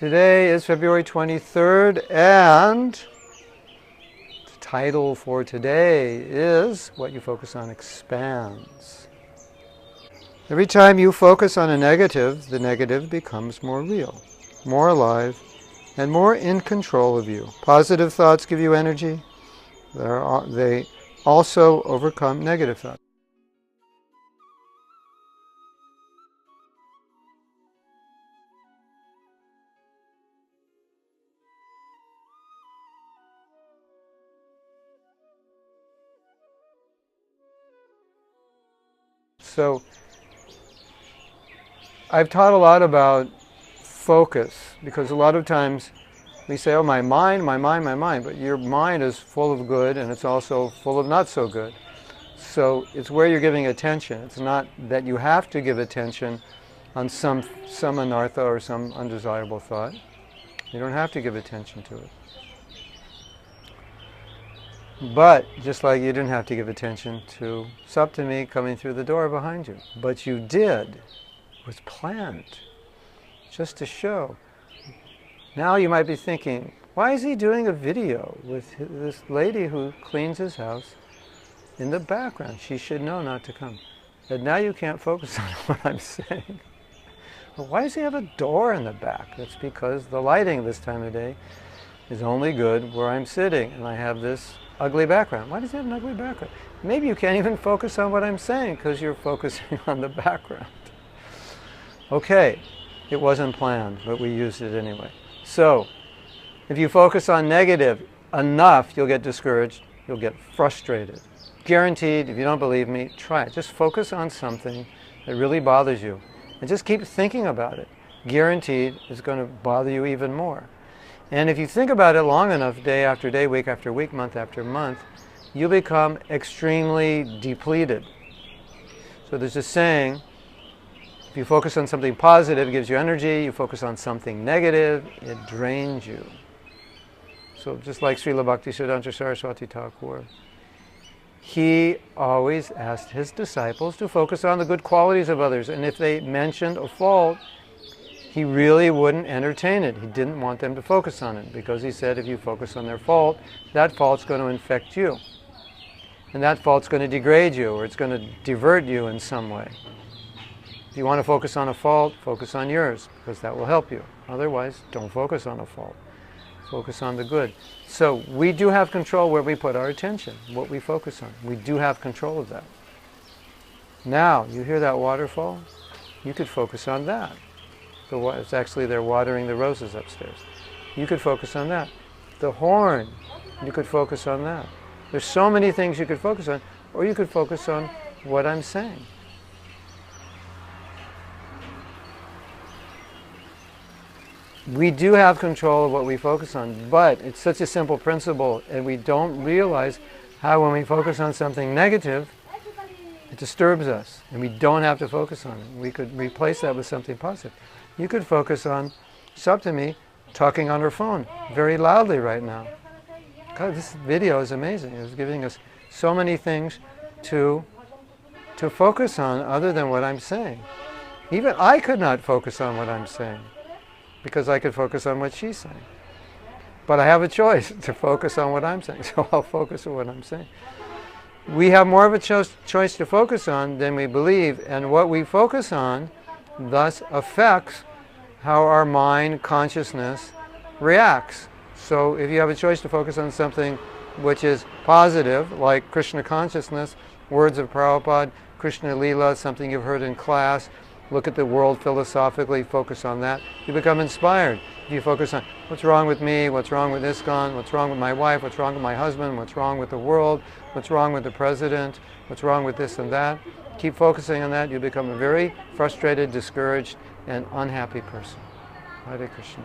Today is February 23rd, and the title for today is What You Focus On Expands. Every time you focus on a negative, the negative becomes more real, more alive, and more in control of you. Positive thoughts give you energy. They also overcome negative thoughts. So, I've taught a lot about focus, because a lot of times we say, oh, my mind, but your mind is full of good and it's also full of not so good. So it's where you're giving attention. It's not that you have to give attention on some anartha or some undesirable thought. You don't have to give attention to it. But just like you didn't have to give attention to Saptami coming through the door behind you. But you did. It was planned. Just to show. Now you might be thinking, why is he doing a video with this lady who cleans his house in the background? She should know not to come. And now you can't focus on what I'm saying. Well, why does he have a door in the back? That's because the lighting this time of day is only good where I'm sitting and I have this ugly background. Why does he have an ugly background? Maybe you can't even focus on what I'm saying because you're focusing on the background. Okay, it wasn't planned, but we used it anyway. So, if you focus on negative enough, you'll get discouraged, you'll get frustrated. Guaranteed, if you don't believe me, try it. Just focus on something that really bothers you and just keep thinking about it. Guaranteed, it's going to bother you even more. And if you think about it long enough, day after day, week after week, month after month, you'll become extremely depleted. So there's a saying, if you focus on something positive, it gives you energy. You focus on something negative, it drains you. So just like Srila Bhaktisiddhanta Saraswati Thakur, he always asked his disciples to focus on the good qualities of others. And if they mentioned a fault, he really wouldn't entertain it. He didn't want them to focus on it because he said if you focus on their fault, that fault's going to infect you. And that fault's going to degrade you, or it's going to divert you in some way. If you want to focus on a fault, focus on yours, because that will help you. Otherwise, don't focus on a fault. Focus on the good. So we do have control where we put our attention, what we focus on. We do have control of that. Now, you hear that waterfall? You could focus on that. It's actually they're watering the roses upstairs. You could focus on that. The horn, you could focus on that. There's so many things you could focus on, or you could focus on what I'm saying. We do have control of what we focus on, but it's such a simple principle, and we don't realize how when we focus on something negative, it disturbs us, and we don't have to focus on it. We could replace that with something positive. You could focus on Saptami talking on her phone very loudly right now. God, this video is amazing. It's giving us so many things to focus on other than what I'm saying. Even I could not focus on what I'm saying because I could focus on what she's saying. But I have a choice to focus on what I'm saying, so I'll focus on what I'm saying. We have more of a choice to focus on than we believe, and what we focus on thus affects how our mind, consciousness reacts. So if you have a choice to focus on something which is positive, like Krishna consciousness, words of Prabhupada, Krishna Leela, something you've heard in class, look at the world philosophically, focus on that, you become inspired. If you focus on what's wrong with me, what's wrong with ISKCON, what's wrong with my wife, what's wrong with my husband, what's wrong with the world, what's wrong with the president, what's wrong with this and that, keep focusing on that, you become a very frustrated, discouraged, and unhappy person. Hare Krishna.